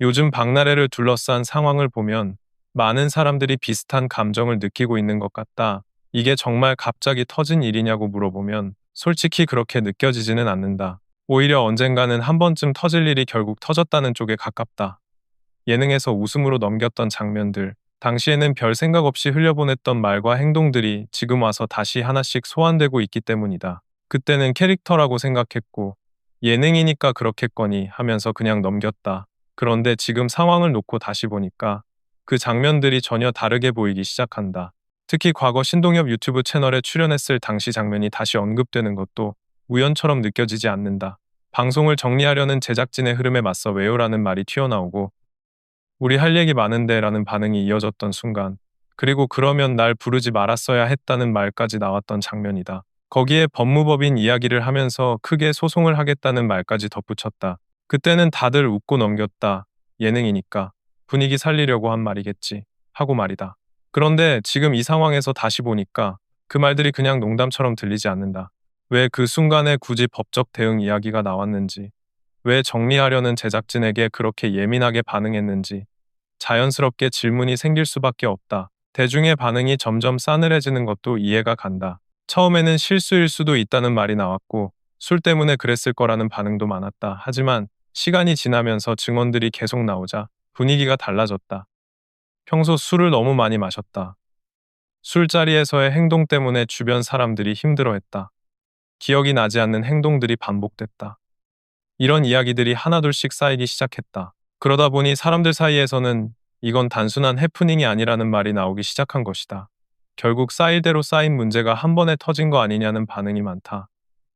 요즘 박나래를 둘러싼 상황을 보면 많은 사람들이 비슷한 감정을 느끼고 있는 것 같다. 이게 정말 갑자기 터진 일이냐고 물어보면 솔직히 그렇게 느껴지지는 않는다. 오히려 언젠가는 한 번쯤 터질 일이 결국 터졌다는 쪽에 가깝다. 예능에서 웃음으로 넘겼던 장면들, 당시에는 별 생각 없이 흘려보냈던 말과 행동들이 지금 와서 다시 하나씩 소환되고 있기 때문이다. 그때는 캐릭터라고 생각했고, 예능이니까 그렇겠거니 하면서 그냥 넘겼다. 그런데 지금 상황을 놓고 다시 보니까 그 장면들이 전혀 다르게 보이기 시작한다. 특히 과거 신동엽 유튜브 채널에 출연했을 당시 장면이 다시 언급되는 것도 우연처럼 느껴지지 않는다. 방송을 정리하려는 제작진의 흐름에 맞서 왜요라는 말이 튀어나오고 우리 할 얘기 많은데 라는 반응이 이어졌던 순간, 그리고 그러면 날 부르지 말았어야 했다는 말까지 나왔던 장면이다. 거기에 법무법인 이야기를 하면서 크게 소송을 하겠다는 말까지 덧붙였다. 그때는 다들 웃고 넘겼다. 예능이니까 분위기 살리려고 한 말이겠지 하고 말이다. 그런데 지금 이 상황에서 다시 보니까 그 말들이 그냥 농담처럼 들리지 않는다. 왜 그 순간에 굳이 법적 대응 이야기가 나왔는지, 왜 정리하려는 제작진에게 그렇게 예민하게 반응했는지 자연스럽게 질문이 생길 수밖에 없다. 대중의 반응이 점점 싸늘해지는 것도 이해가 간다. 처음에는 실수일 수도 있다는 말이 나왔고 술 때문에 그랬을 거라는 반응도 많았다. 하지만 시간이 지나면서 증언들이 계속 나오자 분위기가 달라졌다. 평소 술을 너무 많이 마셨다. 술자리에서의 행동 때문에 주변 사람들이 힘들어했다. 기억이 나지 않는 행동들이 반복됐다. 이런 이야기들이 하나둘씩 쌓이기 시작했다. 그러다 보니 사람들 사이에서는 이건 단순한 해프닝이 아니라는 말이 나오기 시작한 것이다. 결국 쌓일 대로 쌓인 문제가 한 번에 터진 거 아니냐는 반응이 많다.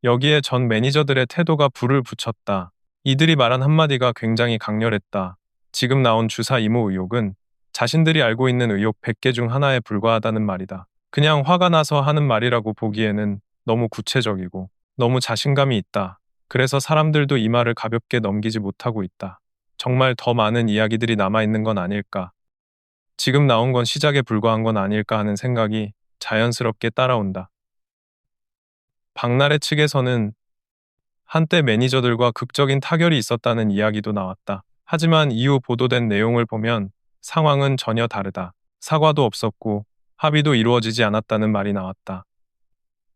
여기에 전 매니저들의 태도가 불을 붙였다. 이들이 말한 한마디가 굉장히 강렬했다. 지금 나온 주사 이모 의혹은 자신들이 알고 있는 의혹 100개 중 하나에 불과하다는 말이다. 그냥 화가 나서 하는 말이라고 보기에는 너무 구체적이고 너무 자신감이 있다. 그래서 사람들도 이 말을 가볍게 넘기지 못하고 있다. 정말 더 많은 이야기들이 남아있는 건 아닐까. 지금 나온 건 시작에 불과한 건 아닐까 하는 생각이 자연스럽게 따라온다. 박나래 측에서는 한때 매니저들과 극적인 타결이 있었다는 이야기도 나왔다. 하지만 이후 보도된 내용을 보면 상황은 전혀 다르다. 사과도 없었고 합의도 이루어지지 않았다는 말이 나왔다.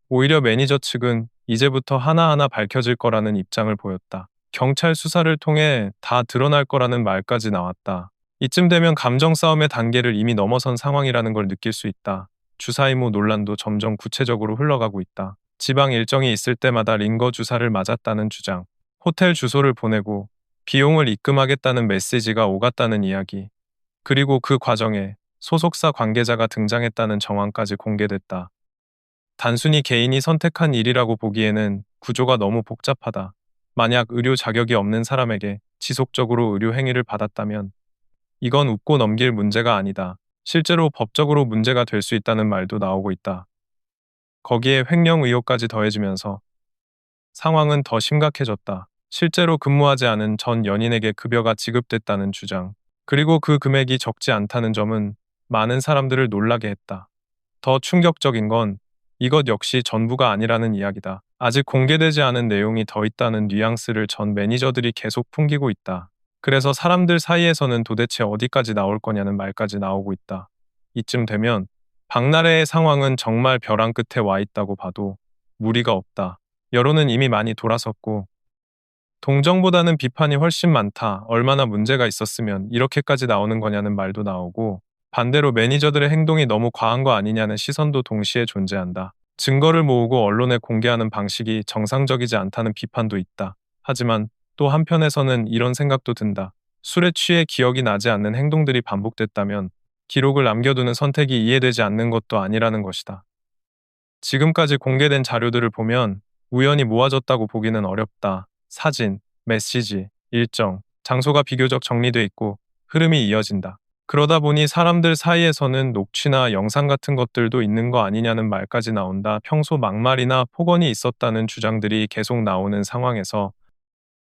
오히려 매니저 측은 이제부터 하나하나 밝혀질 거라는 입장을 보였다. 경찰 수사를 통해 다 드러날 거라는 말까지 나왔다. 이쯤 되면 감정 싸움의 단계를 이미 넘어선 상황이라는 걸 느낄 수 있다. 주사이모 논란도 점점 구체적으로 흘러가고 있다. 지방 일정이 있을 때마다 링거 주사를 맞았다는 주장, 호텔 주소를 보내고 비용을 입금하겠다는 메시지가 오갔다는 이야기, 그리고 그 과정에 소속사 관계자가 등장했다는 정황까지 공개됐다. 단순히 개인이 선택한 일이라고 보기에는 구조가 너무 복잡하다. 만약 의료 자격이 없는 사람에게 지속적으로 의료 행위를 받았다면 이건 웃고 넘길 문제가 아니다. 실제로 법적으로 문제가 될 수 있다는 말도 나오고 있다. 거기에 횡령 의혹까지 더해지면서 상황은 더 심각해졌다. 실제로 근무하지 않은 전 연인에게 급여가 지급됐다는 주장, 그리고 그 금액이 적지 않다는 점은 많은 사람들을 놀라게 했다. 더 충격적인 건 이것 역시 전부가 아니라는 이야기다. 아직 공개되지 않은 내용이 더 있다는 뉘앙스를 전 매니저들이 계속 풍기고 있다. 그래서 사람들 사이에서는 도대체 어디까지 나올 거냐는 말까지 나오고 있다. 이쯤 되면 박나래의 상황은 정말 벼랑 끝에 와 있다고 봐도 무리가 없다. 여론은 이미 많이 돌아섰고 동정보다는 비판이 훨씬 많다. 얼마나 문제가 있었으면 이렇게까지 나오는 거냐는 말도 나오고 반대로 매니저들의 행동이 너무 과한 거 아니냐는 시선도 동시에 존재한다. 증거를 모으고 언론에 공개하는 방식이 정상적이지 않다는 비판도 있다. 하지만 또 한편에서는 이런 생각도 든다. 술에 취해 기억이 나지 않는 행동들이 반복됐다면 기록을 남겨두는 선택이 이해되지 않는 것도 아니라는 것이다. 지금까지 공개된 자료들을 보면 우연히 모아졌다고 보기는 어렵다. 사진, 메시지, 일정, 장소가 비교적 정리돼 있고 흐름이 이어진다. 그러다 보니 사람들 사이에서는 녹취나 영상 같은 것들도 있는 거 아니냐는 말까지 나온다. 평소 막말이나 폭언이 있었다는 주장들이 계속 나오는 상황에서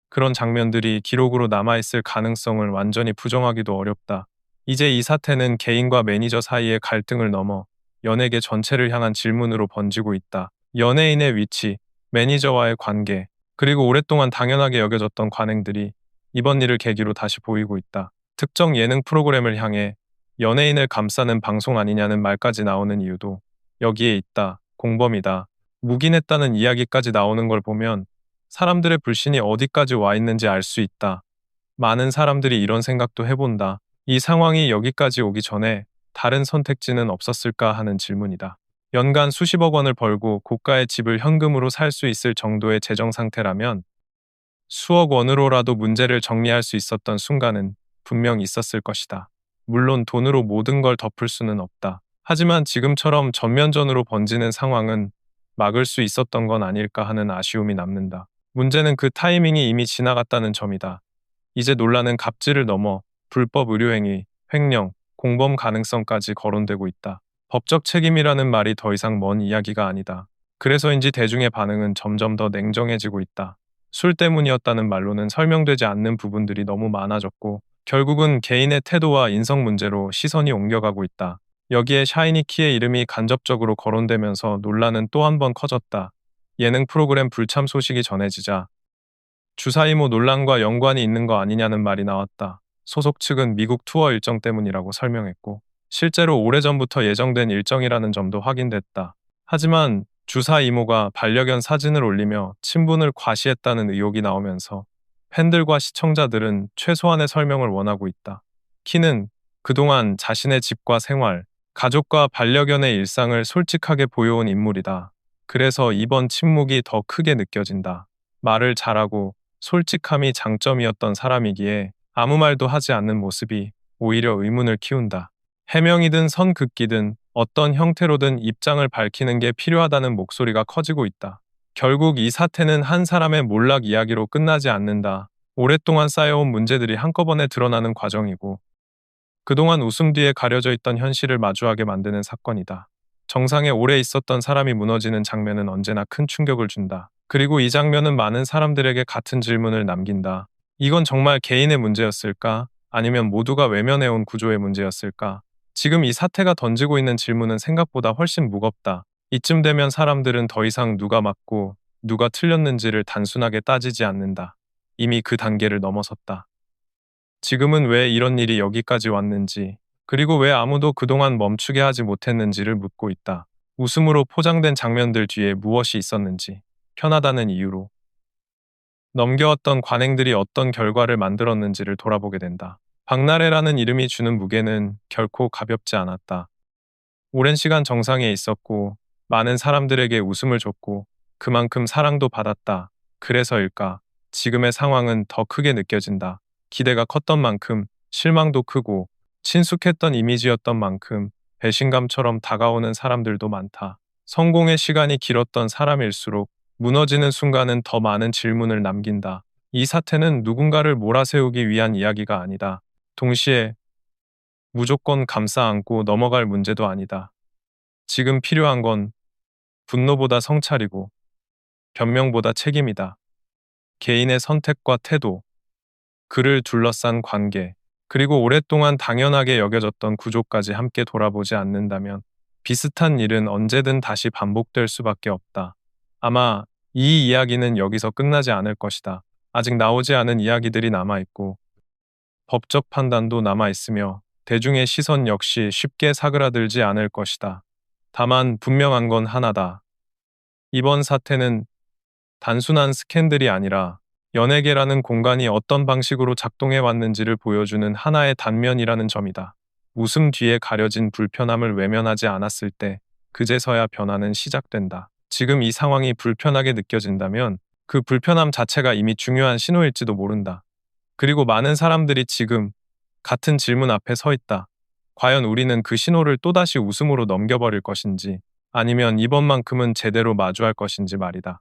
그런 장면들이 기록으로 남아있을 가능성을 완전히 부정하기도 어렵다. 이제 이 사태는 개인과 매니저 사이의 갈등을 넘어 연예계 전체를 향한 질문으로 번지고 있다. 연예인의 위치, 매니저와의 관계, 그리고 오랫동안 당연하게 여겨졌던 관행들이 이번 일을 계기로 다시 보이고 있다. 특정 예능 프로그램을 향해 연예인을 감싸는 방송 아니냐는 말까지 나오는 이유도 여기에 있다. 공범이다. 묵인했다는 이야기까지 나오는 걸 보면 사람들의 불신이 어디까지 와 있는지 알 수 있다. 많은 사람들이 이런 생각도 해본다. 이 상황이 여기까지 오기 전에 다른 선택지는 없었을까 하는 질문이다. 연간 수십억 원을 벌고 고가의 집을 현금으로 살 수 있을 정도의 재정 상태라면 수억 원으로라도 문제를 정리할 수 있었던 순간은 분명 있었을 것이다. 물론 돈으로 모든 걸 덮을 수는 없다. 하지만 지금처럼 전면전으로 번지는 상황은 막을 수 있었던 건 아닐까 하는 아쉬움이 남는다. 문제는 그 타이밍이 이미 지나갔다는 점이다. 이제 논란은 갑질을 넘어 불법 의료행위, 횡령, 공범 가능성까지 거론되고 있다. 법적 책임이라는 말이 더 이상 먼 이야기가 아니다. 그래서인지 대중의 반응은 점점 더 냉정해지고 있다. 술 때문이었다는 말로는 설명되지 않는 부분들이 너무 많아졌고, 결국은 개인의 태도와 인성 문제로 시선이 옮겨가고 있다. 여기에 샤이니키의 이름이 간접적으로 거론되면서 논란은 또 한 번 커졌다. 예능 프로그램 불참 소식이 전해지자 주사 이모 논란과 연관이 있는 거 아니냐는 말이 나왔다. 소속 측은 미국 투어 일정 때문이라고 설명했고, 실제로 오래전부터 예정된 일정이라는 점도 확인됐다. 하지만 주사 이모가 반려견 사진을 올리며 친분을 과시했다는 의혹이 나오면서 팬들과 시청자들은 최소한의 설명을 원하고 있다. 키는 그동안 자신의 집과 생활, 가족과 반려견의 일상을 솔직하게 보여온 인물이다. 그래서 이번 침묵이 더 크게 느껴진다. 말을 잘하고 솔직함이 장점이었던 사람이기에 아무 말도 하지 않는 모습이 오히려 의문을 키운다. 해명이든 선긋기든 어떤 형태로든 입장을 밝히는 게 필요하다는 목소리가 커지고 있다. 결국 이 사태는 한 사람의 몰락 이야기로 끝나지 않는다. 오랫동안 쌓여온 문제들이 한꺼번에 드러나는 과정이고, 그동안 웃음 뒤에 가려져 있던 현실을 마주하게 만드는 사건이다. 정상에 오래 있었던 사람이 무너지는 장면은 언제나 큰 충격을 준다. 그리고 이 장면은 많은 사람들에게 같은 질문을 남긴다. 이건 정말 개인의 문제였을까? 아니면 모두가 외면해온 구조의 문제였을까? 지금 이 사태가 던지고 있는 질문은 생각보다 훨씬 무겁다. 이쯤 되면 사람들은 더 이상 누가 맞고 누가 틀렸는지를 단순하게 따지지 않는다. 이미 그 단계를 넘어섰다. 지금은 왜 이런 일이 여기까지 왔는지, 그리고 왜 아무도 그동안 멈추게 하지 못했는지를 묻고 있다. 웃음으로 포장된 장면들 뒤에 무엇이 있었는지, 편하다는 이유로 넘겨왔던 관행들이 어떤 결과를 만들었는지를 돌아보게 된다. 박나래라는 이름이 주는 무게는 결코 가볍지 않았다. 오랜 시간 정상에 있었고, 많은 사람들에게 웃음을 줬고, 그만큼 사랑도 받았다. 그래서일까? 지금의 상황은 더 크게 느껴진다. 기대가 컸던 만큼 실망도 크고, 친숙했던 이미지였던 만큼 배신감처럼 다가오는 사람들도 많다. 성공의 시간이 길었던 사람일수록 무너지는 순간은 더 많은 질문을 남긴다. 이 사태는 누군가를 몰아세우기 위한 이야기가 아니다. 동시에 무조건 감싸 안고 넘어갈 문제도 아니다. 지금 필요한 건 분노보다 성찰이고 변명보다 책임이다. 개인의 선택과 태도, 그를 둘러싼 관계, 그리고 오랫동안 당연하게 여겨졌던 구조까지 함께 돌아보지 않는다면 비슷한 일은 언제든 다시 반복될 수밖에 없다. 아마 이 이야기는 여기서 끝나지 않을 것이다. 아직 나오지 않은 이야기들이 남아있고 법적 판단도 남아있으며 대중의 시선 역시 쉽게 사그라들지 않을 것이다. 다만 분명한 건 하나다. 이번 사태는 단순한 스캔들이 아니라 연예계라는 공간이 어떤 방식으로 작동해 왔는지를 보여주는 하나의 단면이라는 점이다. 웃음 뒤에 가려진 불편함을 외면하지 않았을 때 그제서야 변화는 시작된다. 지금 이 상황이 불편하게 느껴진다면 그 불편함 자체가 이미 중요한 신호일지도 모른다. 그리고 많은 사람들이 지금 같은 질문 앞에 서 있다. 과연 우리는 그 신호를 또다시 웃음으로 넘겨버릴 것인지, 아니면 이번만큼은 제대로 마주할 것인지 말이다.